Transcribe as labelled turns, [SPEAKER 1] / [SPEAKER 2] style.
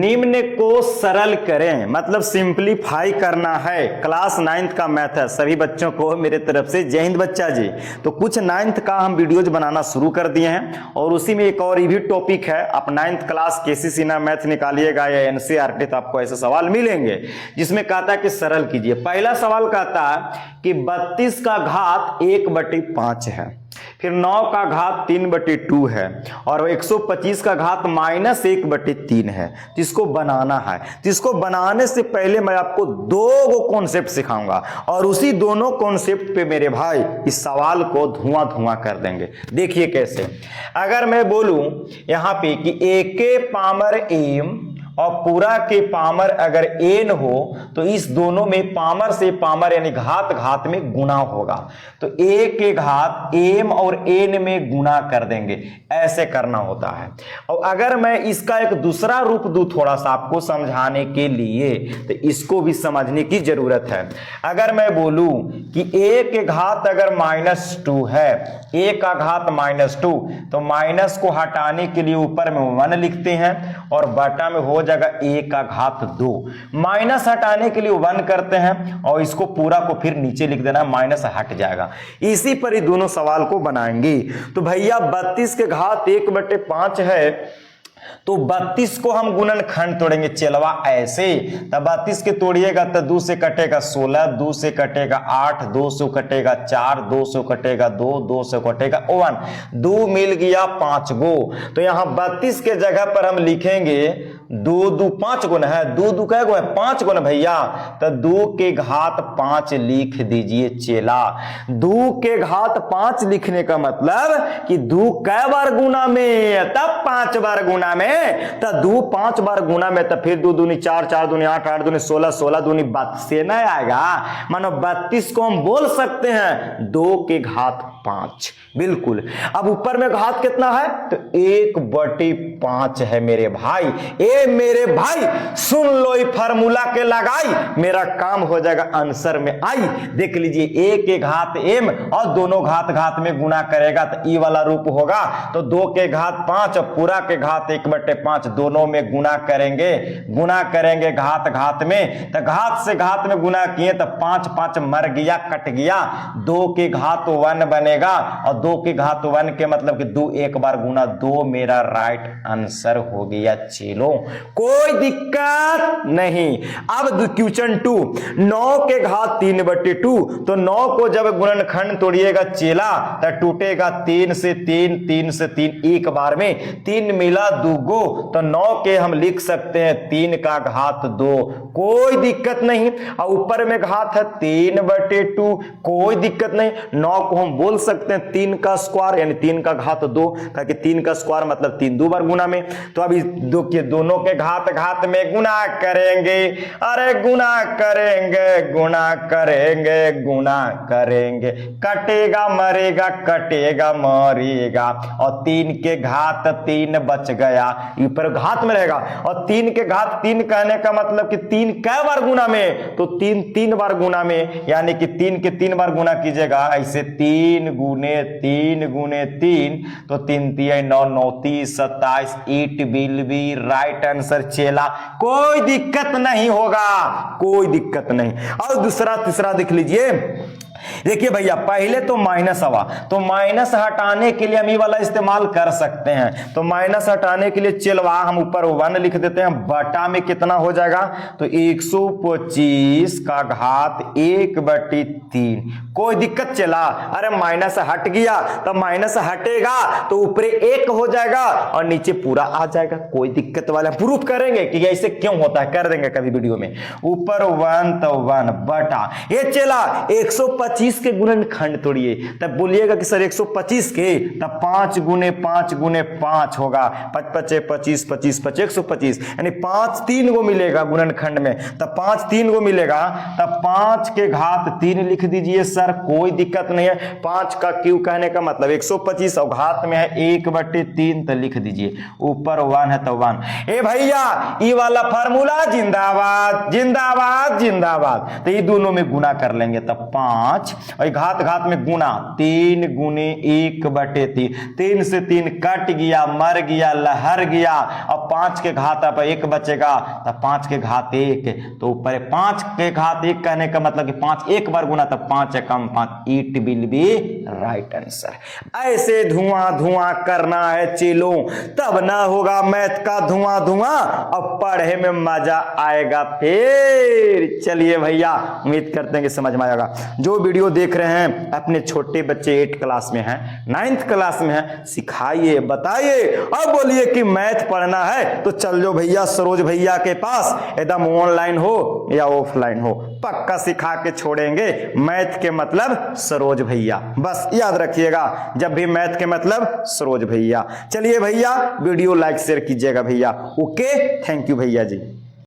[SPEAKER 1] निम्न को सरल करें, मतलब सिंपलीफाई करना है। क्लास 9th का मैथ है। सभी बच्चों को मेरे तरफ से जय हिंद बच्चा जी। तो कुछ 9th का हम वीडियोज बनाना शुरू कर दिए हैं और उसी में एक और भी टॉपिक है। आप 9th क्लास केसीसी ना मैथ निकालिएगा या एनसीईआरटी तो आपको ऐसे सवाल मिलेंगे जिसमें कहता है कि सरल कीजिए। पहला सवाल कहता है कि 32 का घात 1/5 है, फिर 9 का घात 3/2 है और 125 का घात -1/3 है, जिसको बनाना है। जिसको बनाने से पहले मैं आपको दो कॉन्सेप्ट सिखाऊंगा और उसी दोनों कॉन्सेप्ट पे मेरे भाई इस सवाल को धुआं धुआं कर देंगे। देखिए कैसे। अगर मैं बोलूं यहां पे कि a के पावर m और पूरा के पावर अगर n हो तो इस दोनों में पावर से पावर यानी घात घात में गुना होगा, तो a के घात m और n में गुना कर देंगे। ऐसे करना होता है। और अगर मैं इसका एक दूसरा रूप दूं थोड़ा सा आपको समझाने के लिए, तो इसको भी समझने की जरूरत है। अगर मैं बोलूं कि a के घात अगर -2 है, a का घात -2, तो माइनस को हटाने के लिए ऊपर में 1 लिखते हैं और बटा में हो जाएगा a का घात 2। माइनस हटाने के लिए 1 करते हैं और इसको पूरा को फिर नीचे लिख देना, माइनस हट जाएगा। इसी पर ही दोनों सवाल को बनाएंगे। तो भैया 32 के घात 1/5 है, तो 32 को हम गुणनखंड तोड़ेंगे। चलवा ऐसे, तब 32 के तोड़िएगा तो 2 से कटेगा 16, 2 से कटेगा 8, 2 से कटेगा 4, 2 से कटेगा 2, 2 से कटेगा 1, 2 मिल गया 5 गो। तो यहां 32 के जगह पर हम लिखेंगे 2 2 5 गुना है, 2 2 कै गो है 5 गुना भैया, तो 2 के घात 5 लिख दीजिए। चेला 2 के घात 5 लिखने का मतलब कि 2 कै बार गुना में, तब 5 बार गुना में, तो 2 5 बार गुना में, तो फिर 2 दूनी 4, 4 दूनी 8, 8 दूनी 16, 16 दूनी 32 से नहीं आएगा। मानो 32 को हम बोल सकते हैं 2 के घात 5। बिल्कुल। अब ऊपर में घात कितना है, तो 1/5 है मेरे भाई। ए मेरे भाई सुन लो, ये फार्मूला के लगाई, मेरा काम हो जाएगा आंसर में आई। देख लीजिए a के घात m और दोनों घात घात में गुना करेगा तो ई वाला रूप होगा। तो 2 के घात 5 और पूरा के घात 1/5 दोनों में गुना करेंगे। गुना करेंगे घात घात में, तो घात से घात में गुना किए तो 5 5 मर गया, कट गया। 2 के घात 1 बनेगा और 2 के घात 1 के मतलब कि 2 एक बार गुना 2 मेरा राइट आंसर हो गया। चलो कोई दिक्कत नहीं। अब क्वेश्चन 2, 9 के घात 3/2, तो 9 को जब गुणनखंड तोड़िएगा चेला तो टूटेगा 3 से 3, 3 से 3 एक बार में, 3 मिला 2 गो, तो 9 के हम लिख सकते हैं 3 का घात 2। कोई दिक्कत नहीं। और ऊपर में घात है 3/2, कोई दिक्कत नहीं। 9 को हम बोल सकते हैं 3 का स्क्वायर यानी 3 का घात 2, ताकि 3 का स्क्वायर मतलब 3 2 बार गुना में। तो अभी दोनों के घात घात में गुना करेंगे। अरे गुना करेंगे, गुना करेंगे, गुना करेंगे, कटेगा मरेगा, कटेगा मरेगा, और 3 के घात 3 बच गया, ऊपर घात में रहेगा। और 3 के घात 3 कहने का मतलब कि 3 कै बार गुना में, तो 3 3 बार गुना में, यानी कि 3 के 3 बार गुना कीजिएगा ऐसे 3 गुने 3 गुने 3, तो 3 3 9 9 30 27, it will be right answer. चेला कोई दिक्कत नहीं होगा, कोई दिक्कत नहीं। और दूसरा तीसरा देख लीजिए। देखिए भैया पहले तो माइनस आवा, तो माइनस हटाने के लिए हम ये वाला इस्तेमाल कर सकते हैं। तो माइनस हटाने के लिए चलवा हम ऊपर 1 लिख देते हैं, बटा में कितना हो जाएगा, तो 125 का घात 1/3। कोई दिक्कत चला। अरे माइनस हट गया, तब माइनस हटेगा तो ऊपर 1 हो जाएगा और नीचे पूरा आ जाएगा। कोई दिक्कत वाला प्रूफ करेंगे कि ऐसे क्यों होता है, कर देंगे कभी वीडियो में। ऊपर 1 तो 1 बटा, ये चला 125 के गुणनखंड तोड़िए, तब बोलिएगा कि सर 125 के, तब 5 गुने 5 गुने 5 होगा, 5 5 25 25 5 125, यानी 5 3 गो मिलेगा गुणनखंड में, तब 5 3 गो मिलेगा, तब 5 के घात 3 लिख दीजिए। सर कोई दिक्कत नहीं है, 5 का क्यू कहने का मतलब 125 और घात में है 1/3, तो लिख दीजिए। ऊपर 1 है तो 1। ए भैया ये वाला फार्मूला जिंदाबाद जिंदाबाद जिंदाबाद। तो ये दोनों में गुना कर लेंगे, तब 5 5 और घात घात में गुना 3 गुने 1/3, 3 से 3 कट गया, मर गया, लहर गया। अब 5 के घात पर 1 बचेगा, तब 5 के घात 1, तो ऊपर 5 के घात 1 कहने का मतलब कि 5 एक बार गुना, तब 5 एकम 5, it will be right answer. ऐसे धुआं धुआं करना है चेलों, तब ना होगा मैथ का धुआं धुआं, अब पढ़े में मजा आएगा फिर। चलिए भैया, उम्मीद करते हैं कि समझ में आएगा। जो वीडियो देख रहे हैं अपने छोटे बच्चे 8 क्लास में हैं, 9th क्लास में हैं, सिखाइए, बताइए। अब बोलिए कि मैथ पढ़ना है तो चल जो भैया सरोज भैया के पास, एकदम ऑनलाइन हो या ऑफलाइन हो, पक्का सिखा के छोड़ेंगे। मैथ के मतलब सरोज भैया, बस याद रखिएगा, जब भी मैथ के मतलब सरोज भैया। चलिए भैया, वीडियो लाइक शेयर कीजिएगा भैया। ओके, थैंक यू भैया जी।